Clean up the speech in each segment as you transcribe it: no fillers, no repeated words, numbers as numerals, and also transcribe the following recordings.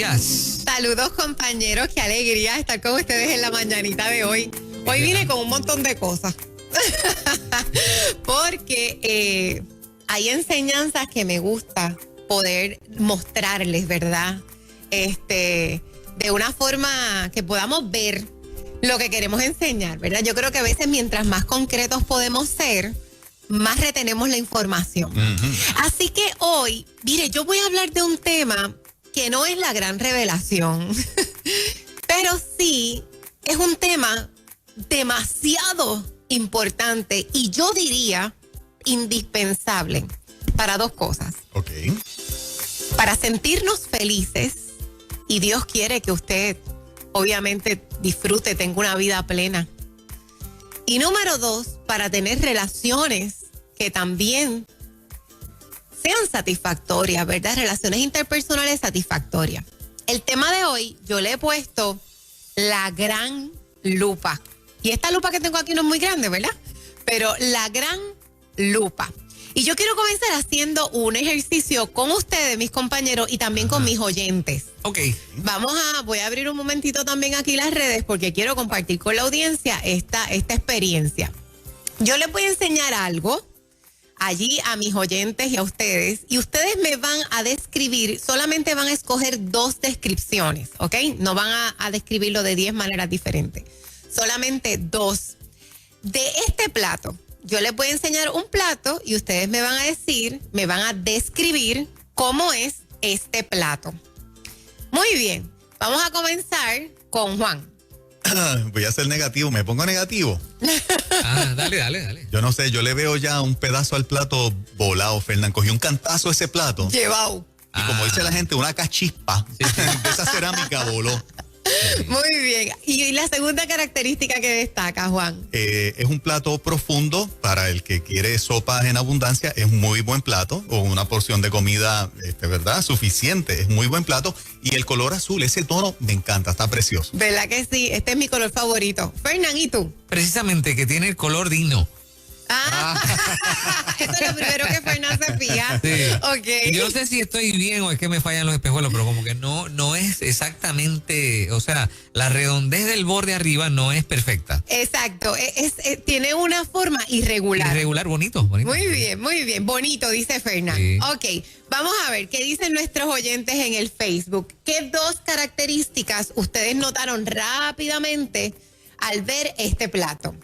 días. Saludos, compañeros. Qué alegría estar con ustedes en la mañanita de hoy. Hoy vine con un montón de cosas. Porque hay enseñanzas que me gusta poder mostrarles, ¿verdad? De una forma que podamos ver lo que queremos enseñar, ¿verdad? Yo creo que a veces mientras más concretos podemos ser, más retenemos la información. Así que hoy, mire, yo voy a hablar de un tema que no es la gran revelación, pero sí es un tema demasiado importante y yo diría indispensable para dos cosas. Ok. Para sentirnos felices, y Dios quiere que usted obviamente disfrute, tenga una vida plena. Y número dos, para tener relaciones que también sean satisfactorias, ¿verdad? Relaciones interpersonales satisfactorias. El tema de hoy, yo le he puesto la gran lupa. Y esta lupa que tengo aquí no es muy grande, ¿verdad? Pero la gran lupa. Y yo quiero comenzar haciendo un ejercicio con ustedes, mis compañeros, y también con mis oyentes. Ok. Voy a abrir un momentito también aquí las redes porque quiero compartir con la audiencia esta experiencia. Yo les voy a enseñar algo allí a mis oyentes y a ustedes, y ustedes me van a describir, solamente van a escoger 2 descripciones, ¿ok? No van a describirlo de 10 maneras diferentes, solamente 2. De este plato, yo les voy a enseñar un plato y ustedes me van a decir, me van a describir cómo es este plato. Muy bien, vamos a comenzar con Juan. Voy a ser negativo, me pongo negativo. Dale. Yo no sé, yo le veo ya un pedazo al plato volado, Fernán. Cogió un cantazo ese plato. Llevado. Y como dice la gente, una cachispa de esa cerámica voló. Muy bien. Y la segunda característica que destaca, Juan. Es un plato profundo para el que quiere sopas en abundancia. Es un muy buen plato, o una porción de comida, ¿verdad? Suficiente. Es muy buen plato. Y el color azul, ese tono, me encanta, está precioso. ¿Verdad que sí? Este es mi color favorito. Fernán, ¿y tú? Precisamente, que tiene el color digno. Eso es lo primero que Fernán se fija. Sí. Ok. Yo no sé si estoy bien o es que me fallan los espejuelos, pero como que no es exactamente, o sea, la redondez del borde arriba no es perfecta. Exacto. Tiene una forma irregular. Irregular, bonito. Muy bien. Bonito, dice Fernán. Sí. Ok, vamos a ver qué dicen nuestros oyentes en el Facebook. ¿Qué 2 características ustedes notaron rápidamente al ver este plato?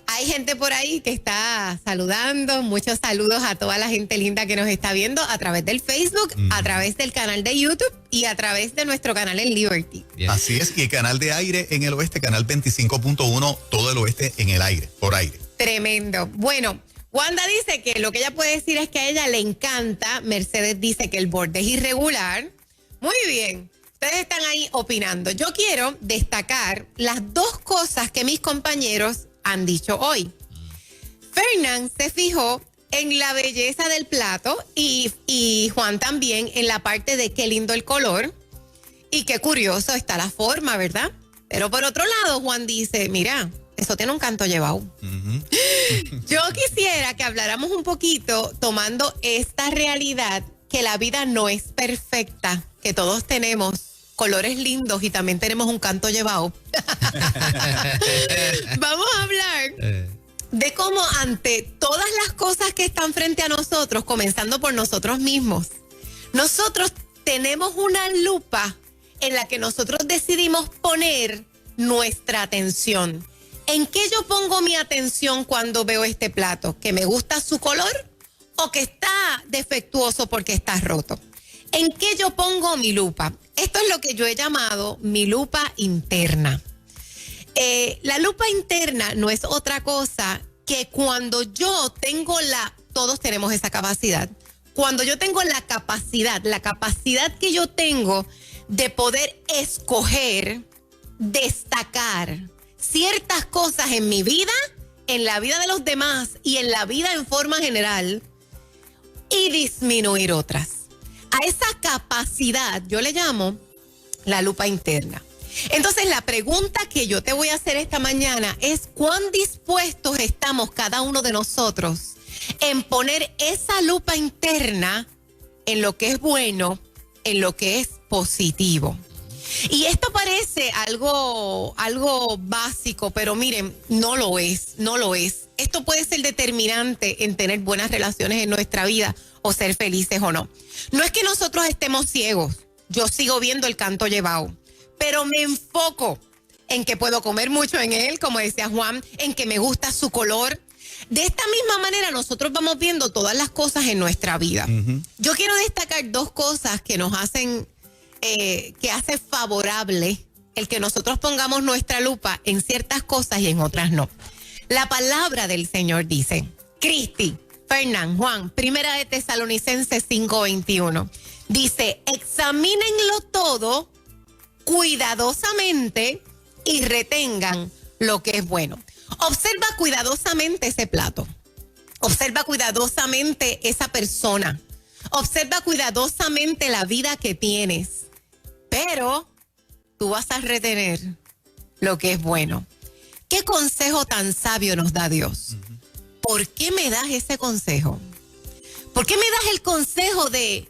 Hay gente por ahí que está saludando. Muchos saludos a toda la gente linda que nos está viendo a través del Facebook, a través del canal de YouTube y a través de nuestro canal en Liberty. Bien. Así es, y el canal de aire en el oeste, canal 25.1, todo el oeste en el aire, por aire. Tremendo. Bueno, Wanda dice que lo que ella puede decir es que a ella le encanta. Mercedes dice que el borde es irregular. Muy bien. Ustedes están ahí opinando. Yo quiero destacar las 2 cosas que mis compañeros han dicho hoy. Fernán se fijó en la belleza del plato y Juan también en la parte de qué lindo el color y qué curioso está la forma, ¿verdad? Pero por otro lado, Juan dice, mira, eso tiene un canto llevado. Yo quisiera que habláramos un poquito tomando esta realidad que la vida no es perfecta, que todos tenemos colores lindos y también tenemos un canto llevado. Vamos a hablar de cómo ante todas las cosas que están frente a nosotros, comenzando por nosotros mismos, nosotros tenemos una lupa en la que nosotros decidimos poner nuestra atención. ¿En qué yo pongo mi atención cuando veo este plato? ¿Que me gusta su color o que está defectuoso porque está roto? ¿En qué yo pongo mi lupa? Esto es lo que yo he llamado mi lupa interna. La lupa interna no es otra cosa que cuando yo tengo todos tenemos esa capacidad. Cuando yo tengo la capacidad que yo tengo de poder escoger, destacar ciertas cosas en mi vida, en la vida de los demás y en la vida en forma general y disminuir otras. A esa capacidad yo le llamo la lupa interna. Entonces la pregunta que yo te voy a hacer esta mañana es ¿cuán dispuestos estamos cada uno de nosotros en poner esa lupa interna en lo que es bueno en lo que es positivo. Y esto parece algo básico, pero miren, no lo es. Esto puede ser determinante en tener buenas relaciones en nuestra vida o ser felices o no. No es que nosotros estemos ciegos, yo sigo viendo el canto llevado, pero me enfoco en que puedo comer mucho en él, como decía Juan, en que me gusta su color. De esta misma manera nosotros vamos viendo todas las cosas en nuestra vida. Yo quiero destacar dos cosas que nos hacen, que hace favorable el que nosotros pongamos nuestra lupa en ciertas cosas y en otras no. La palabra del Señor dice, Cristi, Fernán, Juan, Primera de Tesalonicenses 5:21, dice, examínenlo todo cuidadosamente y retengan lo que es bueno. Observa cuidadosamente ese plato. Observa cuidadosamente esa persona. Observa cuidadosamente la vida que tienes. Pero tú vas a retener lo que es bueno. ¿Qué consejo tan sabio nos da Dios? ¿Por qué me das ese consejo? ¿Por qué me das el consejo de,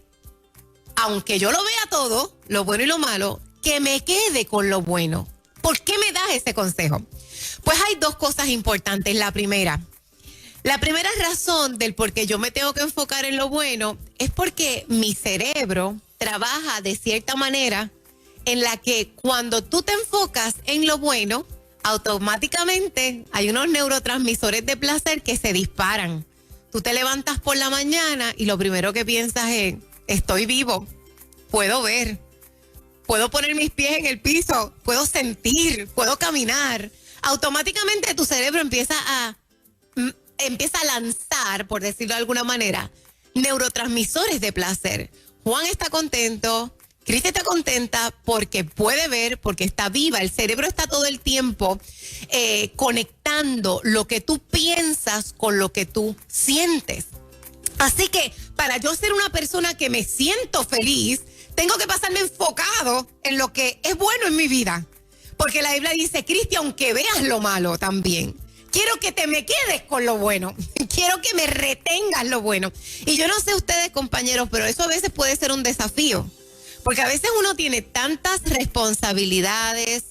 aunque yo lo vea todo, lo bueno y lo malo, que me quede con lo bueno? ¿Por qué me das ese consejo? Pues hay dos cosas importantes. La primera razón del por qué yo me tengo que enfocar en lo bueno es porque mi cerebro trabaja de cierta manera en la que cuando tú te enfocas en lo bueno, automáticamente hay unos neurotransmisores de placer que se disparan. Tú te levantas por la mañana y lo primero que piensas es, estoy vivo, puedo ver, puedo poner mis pies en el piso, puedo sentir, puedo caminar. Automáticamente tu cerebro empieza a lanzar, por decirlo de alguna manera, neurotransmisores de placer. Juan está contento, Cristi está contenta porque puede ver, porque está viva. El cerebro está todo el tiempo conectando lo que tú piensas con lo que tú sientes. Así que para yo ser una persona que me siento feliz, tengo que pasarme enfocado en lo que es bueno en mi vida. Porque la Biblia dice, Cristi, aunque veas lo malo también, quiero que te me quedes con lo bueno. Quiero que me retengas lo bueno. Y yo no sé ustedes, compañeros, pero eso a veces puede ser un desafío. Porque a veces uno tiene tantas responsabilidades,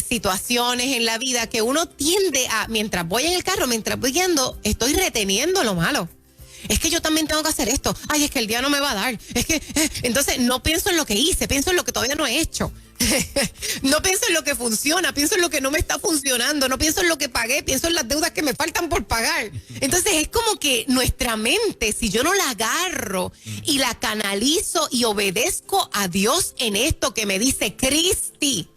situaciones en la vida que uno tiende a, mientras voy en el carro, mientras voy guiando, estoy reteniendo lo malo. Es que yo también tengo que hacer esto. Ay, es que el día no me va a dar. Es que, entonces no pienso en lo que hice, pienso en lo que todavía no he hecho. No pienso en lo que funciona, pienso en lo que no me está funcionando, no pienso en lo que pagué, pienso en las deudas que me faltan por pagar. Entonces es como que nuestra mente, si yo no la agarro y la canalizo y obedezco a Dios en esto que me dice, Cristi,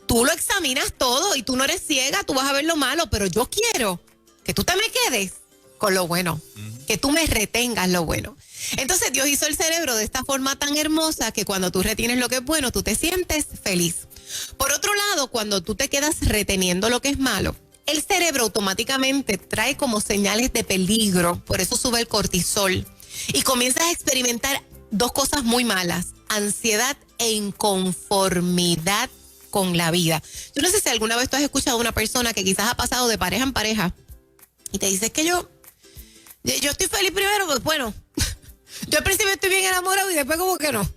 tú lo examinas todo y tú no eres ciega, tú vas a ver lo malo, pero yo quiero que tú te me quedes con lo bueno, que tú me retengas lo bueno. Entonces Dios hizo el cerebro de esta forma tan hermosa que cuando tú retienes lo que es bueno, tú te sientes feliz. Por otro lado, cuando tú te quedas reteniendo lo que es malo, el cerebro automáticamente trae como señales de peligro, por eso sube el cortisol y comienzas a experimentar dos cosas muy malas, ansiedad e inconformidad con la vida. Yo no sé si alguna vez tú has escuchado a una persona que quizás ha pasado de pareja en pareja y te dice, es que yo estoy feliz primero, pues bueno, yo al principio estoy bien enamorado y después como que no.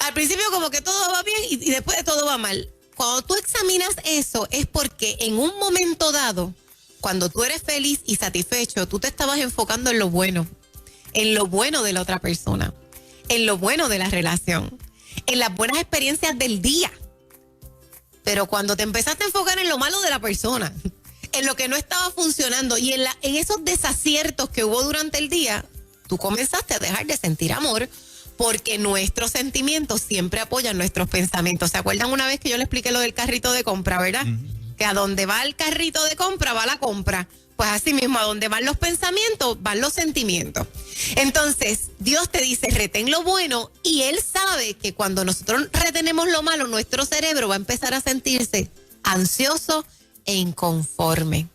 Al principio como que todo va bien y después de todo va mal. Cuando tú examinas eso es porque en un momento dado, cuando tú eres feliz y satisfecho, tú te estabas enfocando en lo bueno de la otra persona, en lo bueno de la relación, en las buenas experiencias del día. Pero cuando te empezaste a enfocar en lo malo de la persona, en lo que no estaba funcionando y en esos desaciertos que hubo durante el día, tú comenzaste a dejar de sentir amor porque nuestros sentimientos siempre apoyan nuestros pensamientos. ¿Se acuerdan una vez que yo le expliqué lo del carrito de compra, verdad? Que a donde va el carrito de compra va la compra. Pues así mismo, a donde van los pensamientos, van los sentimientos. Entonces, Dios te dice, retén lo bueno y Él sabe que cuando nosotros retenemos lo malo, nuestro cerebro va a empezar a sentirse ansioso e inconforme.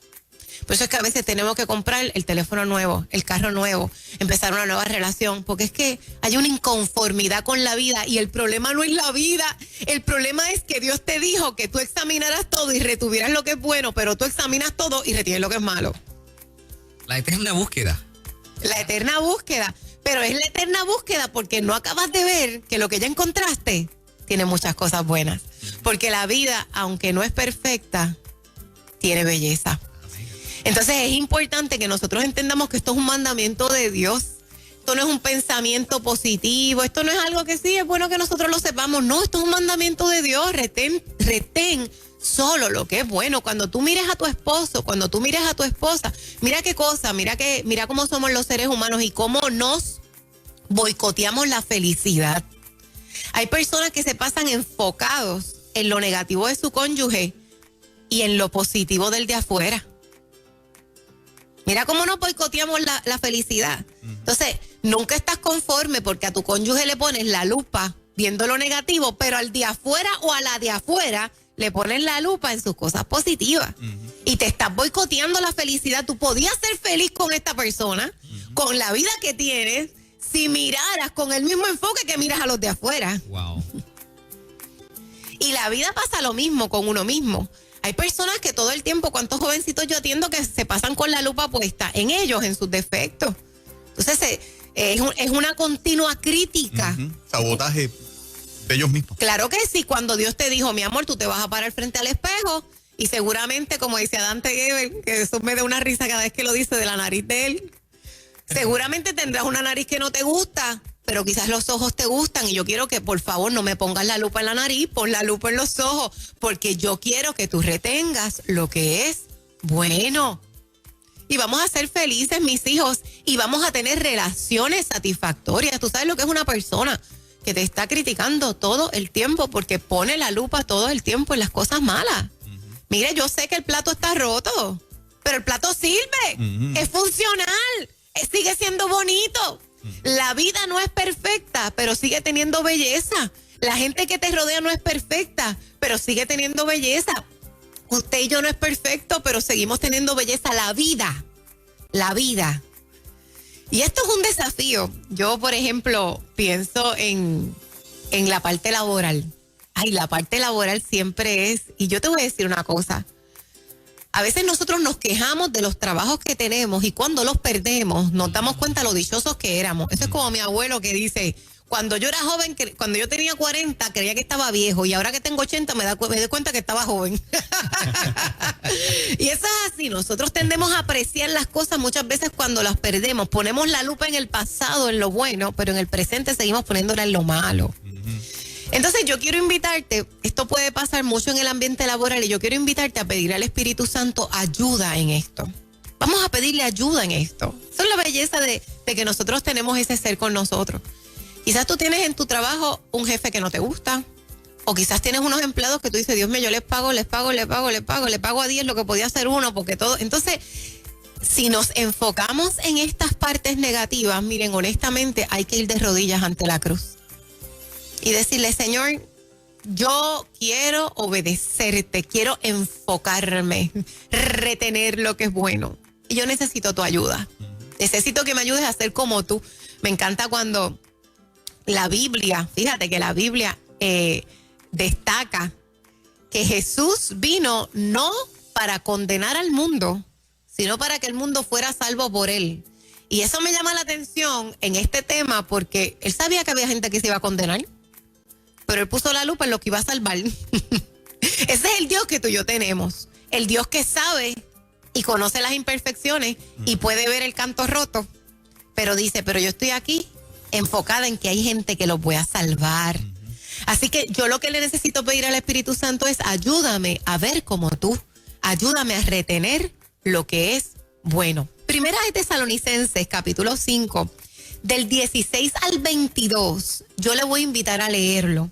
Por eso es que a veces tenemos que comprar el teléfono nuevo, el carro nuevo, empezar una nueva relación, porque es que hay una inconformidad con la vida y el problema no es la vida, el problema es que Dios te dijo que tú examinaras todo y retuvieras lo que es bueno, pero tú examinas todo y retienes lo que es malo. La gente es una búsqueda. La eterna búsqueda. Pero es la eterna búsqueda porque no acabas de ver que lo que ya encontraste tiene muchas cosas buenas. Porque la vida, aunque no es perfecta, tiene belleza. Entonces es importante que nosotros entendamos que esto es un mandamiento de Dios. Esto no es un pensamiento positivo. Esto no es algo que sí, es bueno que nosotros lo sepamos. No, esto es un mandamiento de Dios. Retén solo lo que es bueno. Cuando tú mires a tu esposo, cuando tú mires a tu esposa, mira qué cosa, mira cómo somos los seres humanos y cómo nos boicoteamos la felicidad. Hay personas que se pasan enfocados en lo negativo de su cónyuge y en lo positivo del de afuera. Mira cómo nos boicoteamos la felicidad. Entonces, nunca estás conforme porque a tu cónyuge le pones la lupa viendo lo negativo, pero al de afuera o a la de afuera le pones la lupa en sus cosas positivas. Y te estás boicoteando la felicidad. Tú podías ser feliz con esta persona, con la vida que tienes, si miraras con el mismo enfoque que miras a los de afuera. Wow. Y la vida pasa lo mismo con uno mismo. Hay personas que todo el tiempo, cuántos jovencitos yo atiendo que se pasan con la lupa puesta en ellos, en sus defectos. Entonces es una continua crítica. Sabotaje de ellos mismos. Claro que sí, cuando Dios te dijo, mi amor, tú te vas a parar frente al espejo y seguramente, como decía Dante Gebel, que eso me da una risa cada vez que lo dice de la nariz de él, seguramente tendrás una nariz que no te gusta, pero quizás los ojos te gustan y yo quiero que por favor no me pongas la lupa en la nariz, pon la lupa en los ojos, porque yo quiero que tú retengas lo que es bueno. Y vamos a ser felices, mis hijos, y vamos a tener relaciones satisfactorias. Tú sabes lo que es una persona que te está criticando todo el tiempo porque pone la lupa todo el tiempo en las cosas malas. Mire, yo sé que el plato está roto, pero el plato sirve, es funcional, sigue siendo bonito. La vida no es perfecta, pero sigue teniendo belleza. La gente que te rodea no es perfecta, pero sigue teniendo belleza. Usted y yo no es perfecto, pero seguimos teniendo belleza. La vida. Y esto es un desafío. Yo, por ejemplo, pienso en la parte laboral. Ay, la parte laboral siempre es, y yo te voy a decir una cosa. A veces nosotros nos quejamos de los trabajos que tenemos y cuando los perdemos nos damos cuenta lo dichosos que éramos. Eso es como mi abuelo que dice, cuando yo era joven, cuando yo tenía 40 creía que estaba viejo y ahora que tengo 80 me doy cuenta que estaba joven. Y eso es así, nosotros tendemos a apreciar las cosas muchas veces cuando las perdemos. Ponemos la lupa en el pasado, en lo bueno, pero en el presente seguimos poniéndola en lo malo. Entonces yo quiero invitarte, esto puede pasar mucho en el ambiente laboral y yo quiero invitarte a pedir al Espíritu Santo ayuda en esto. Vamos a pedirle ayuda en esto. Esa es la belleza de que nosotros tenemos ese ser con nosotros. Quizás tú tienes en tu trabajo un jefe que no te gusta o quizás tienes unos empleados que tú dices, Dios mío, yo les pago a 10 lo que podía hacer uno porque todo. Entonces, si nos enfocamos en estas partes negativas, miren, honestamente hay que ir de rodillas ante la cruz. Y decirle, Señor, yo quiero obedecerte, quiero enfocarme, retener lo que es bueno. Y yo necesito tu ayuda. Necesito que me ayudes a ser como tú. Me encanta cuando la Biblia, fíjate que la Biblia destaca que Jesús vino no para condenar al mundo, sino para que el mundo fuera salvo por él. Y eso me llama la atención en este tema porque él sabía que había gente que se iba a condenar. Pero él puso la lupa en lo que iba a salvar. Ese es el Dios que tú y yo tenemos. El Dios que sabe y conoce las imperfecciones y puede ver el canto roto. Pero dice, pero yo estoy aquí enfocada en que hay gente que los voy a salvar. Así que yo lo que le necesito pedir al Espíritu Santo es ayúdame a ver como tú. Ayúdame a retener lo que es bueno. Primera de Tesalonicenses, capítulo 5. Del 16 al 22, yo le voy a invitar a leerlo.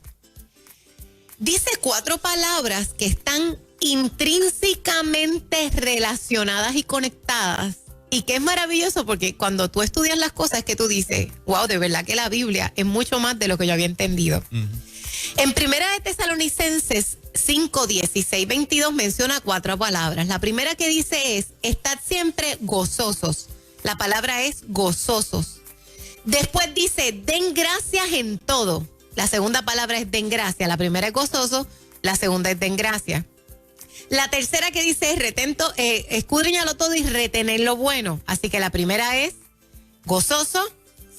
Dice 4 palabras que están intrínsecamente relacionadas y conectadas. Y que es maravilloso porque cuando tú estudias las cosas es que tú dices, wow, de verdad que la Biblia es mucho más de lo que yo había entendido. En Primera de Tesalonicenses 5, 16, 22 menciona 4 palabras. La primera que dice es, estad siempre gozosos. La palabra es gozosos. Después dice, den gracias en todo. La segunda palabra es den gracias. La primera es gozoso, la segunda es den gracias. La tercera que dice es escudriñalo todo y retener lo bueno. Así que la primera es gozoso.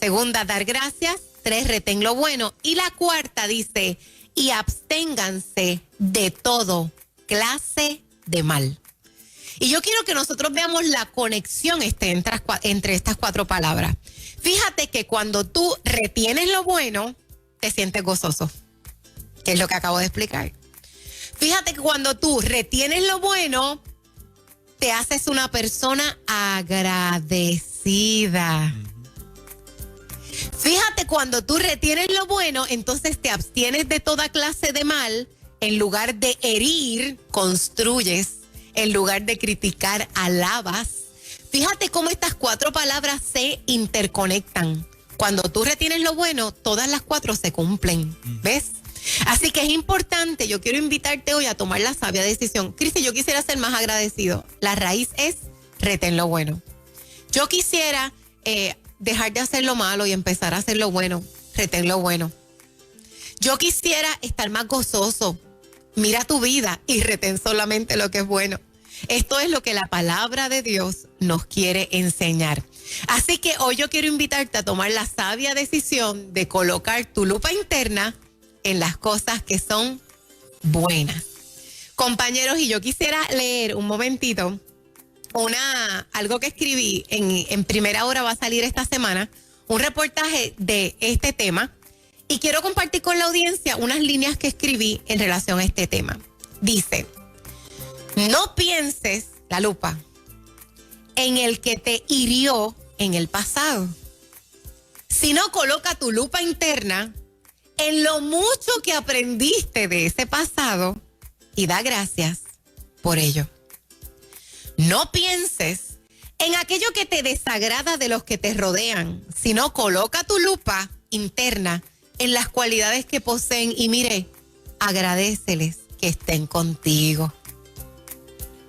Segunda, dar gracias. 3, retén lo bueno. Y la cuarta dice, y absténganse de todo clase de mal. Y yo quiero que nosotros veamos la conexión entre estas 4 palabras. Fíjate que cuando tú retienes lo bueno, te sientes gozoso, que es lo que acabo de explicar. Fíjate que cuando tú retienes lo bueno, te haces una persona agradecida. Fíjate, cuando tú retienes lo bueno, entonces te abstienes de toda clase de mal. En lugar de herir, construyes. En lugar de criticar, alabas. Fíjate cómo estas 4 palabras se interconectan. Cuando tú retienes lo bueno, todas las 4 se cumplen. ¿Ves? Así que es importante, yo quiero invitarte hoy a tomar la sabia decisión. Cristi, yo quisiera ser más agradecido. La raíz es retén lo bueno. Yo quisiera dejar de hacer lo malo y empezar a hacer lo bueno. Retén lo bueno. Yo quisiera estar más gozoso. Mira tu vida y retén solamente lo que es bueno. Esto es lo que la palabra de Dios nos quiere enseñar. Así que hoy yo quiero invitarte a tomar la sabia decisión de colocar tu lupa interna en las cosas que son buenas. Compañeros, y yo quisiera leer un momentito algo que escribí en Primera Hora, va a salir esta semana, un reportaje de este tema, y quiero compartir con la audiencia unas líneas que escribí en relación a este tema. Dice, no pienses, la lupa, en el que te hirió en el pasado, sino coloca tu lupa interna en lo mucho que aprendiste de ese pasado y da gracias por ello. No pienses en aquello que te desagrada de los que te rodean, sino coloca tu lupa interna en las cualidades que poseen y mire, agradéceles que estén contigo.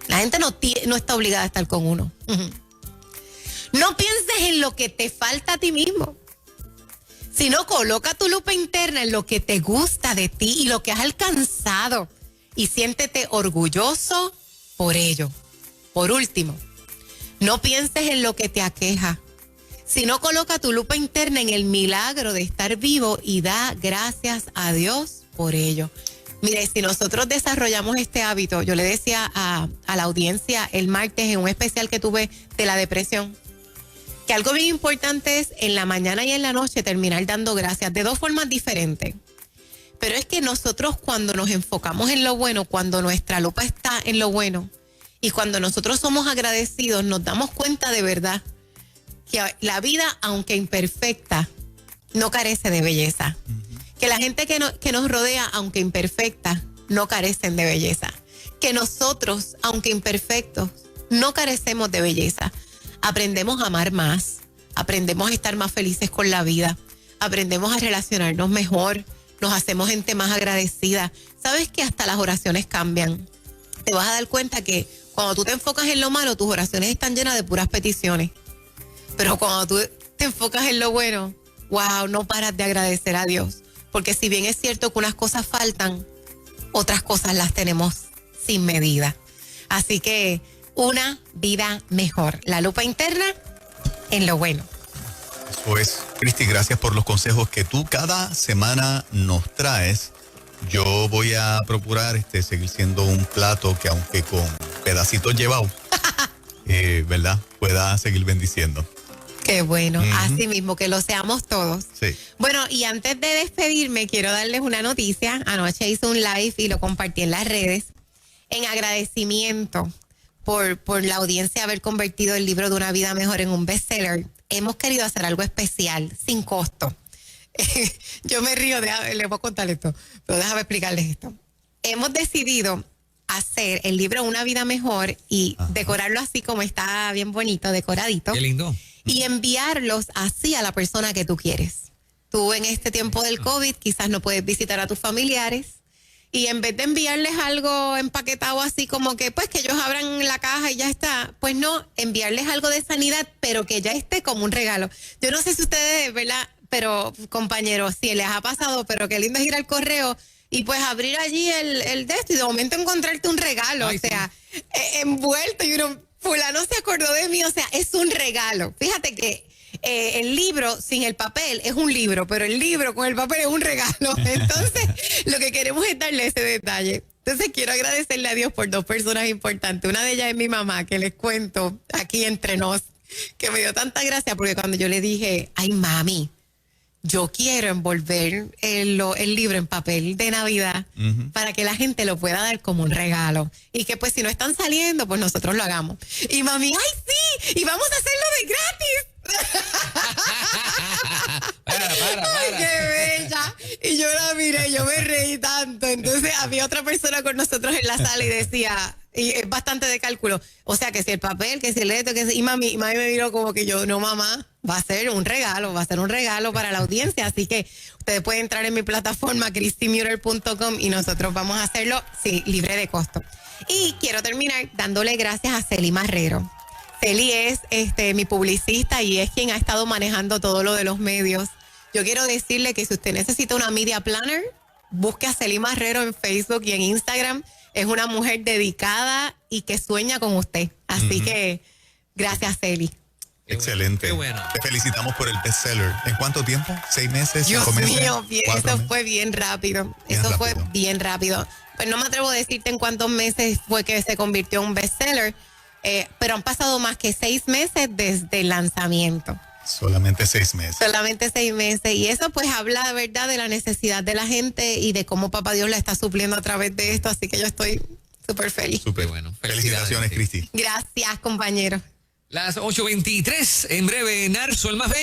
La gente no está obligada a estar con uno. No pienses en lo que te falta a ti mismo, sino coloca tu lupa interna en lo que te gusta de ti y lo que has alcanzado y siéntete orgulloso por ello. Por último, no pienses en lo que te aqueja, sino coloca tu lupa interna en el milagro de estar vivo y da gracias a Dios por ello. Mire, si nosotros desarrollamos este hábito, yo le decía a la audiencia el martes en un especial que tuve de la depresión, que algo bien importante es en la mañana y en la noche terminar dando gracias de 2 formas diferentes. Pero es que nosotros cuando nos enfocamos en lo bueno, cuando nuestra lupa está en lo bueno y cuando nosotros somos agradecidos, nos damos cuenta de verdad que la vida, aunque imperfecta, no carece de belleza. Que la gente que nos rodea, aunque imperfecta, no carecen de belleza. Que nosotros, aunque imperfectos, no carecemos de belleza. Aprendemos a amar más, aprendemos a estar más felices con la vida, aprendemos a relacionarnos mejor, nos hacemos gente más agradecida. ¿Sabes que hasta las oraciones cambian? Te vas a dar cuenta que cuando tú te enfocas en lo malo, tus oraciones están llenas de puras peticiones. Pero cuando tú te enfocas en lo bueno, wow, no paras de agradecer a Dios. Porque si bien es cierto que unas cosas faltan, otras cosas las tenemos sin medida. Así que una vida mejor. La lupa interna en lo bueno. Eso es. Cristi, gracias por los consejos que tú cada semana nos traes. Yo voy a procurar seguir siendo un plato que, aunque con pedacitos llevados, ¿verdad?, pueda seguir bendiciendo. Qué bueno, así mismo, que lo seamos todos. Sí. Bueno, y antes de despedirme, quiero darles una noticia. Anoche hice un live y lo compartí en las redes en agradecimiento por la audiencia haber convertido el libro de Una Vida Mejor en un bestseller. Hemos querido hacer algo especial, sin costo. Yo me río, les voy a contar esto, pero déjame explicarles esto. Hemos decidido hacer el libro Una Vida Mejor y decorarlo así como está bien bonito, decoradito. Qué lindo. Y enviarlos así a la persona que tú quieres. Tú en este tiempo del COVID quizás no puedes visitar a tus familiares y en vez de enviarles algo empaquetado así como que pues que ellos abran la caja y ya está, pues no, enviarles algo de sanidad, pero que ya esté como un regalo. Yo no sé si ustedes, ¿verdad? Pero compañeros, si les ha pasado, pero qué lindo es ir al correo y pues abrir allí el de esto y de momento encontrarte un regalo. Ay, o sea, envuelto y uno... fulano se acordó de mí, o sea, es un regalo. Fíjate que el libro sin el papel es un libro, pero el libro con el papel es un regalo. Entonces, lo que queremos es darle ese detalle. Entonces, quiero agradecerle a Dios por 2 personas importantes. Una de ellas es mi mamá, que les cuento aquí entre nos, que me dio tanta gracia porque cuando yo le dije, ay, mami, yo quiero envolver el libro en papel de Navidad para que la gente lo pueda dar como un regalo. Y que pues si no están saliendo, pues nosotros lo hagamos. Y mami, ¡ay, sí! ¡Y vamos a hacerlo de gratis! ¡Ay, qué bella! Y yo la miré, yo me reí tanto. Entonces había otra persona con nosotros en la sala y decía... Y es bastante de cálculo. O sea, que si el papel, que si el esto, que si... Y mami me miró como que yo, no, mamá, va a ser un regalo para la audiencia. Así que ustedes pueden entrar en mi plataforma, christymuller.com, y nosotros vamos a hacerlo, sí, libre de costo. Y quiero terminar dándole gracias a Celi Marrero. Celi es mi publicista y es quien ha estado manejando todo lo de los medios. Yo quiero decirle que si usted necesita una media planner, busque a Celi Marrero en Facebook y en Instagram. Es una mujer dedicada y que sueña con usted. Así que, gracias, Celi. Excelente. Qué bueno. Te felicitamos por el bestseller. ¿En cuánto tiempo? ¿6 meses? Dios 5 meses? mío, eso 4 meses. fue bien rápido. Bien Eso fue rápido. bien rápido. Pues no me atrevo a decirte en cuántos meses fue que se convirtió en un bestseller, pero han pasado más que 6 meses desde el lanzamiento. Solamente 6 meses. Solamente 6 meses. Y eso pues habla de verdad de la necesidad de la gente y de cómo Papá Dios la está supliendo a través de esto. Así que yo estoy súper feliz. Súper bueno. Felicitaciones, Sí. Cristi. Gracias, compañero. Las 8:23, en breve, Narso, el más bello.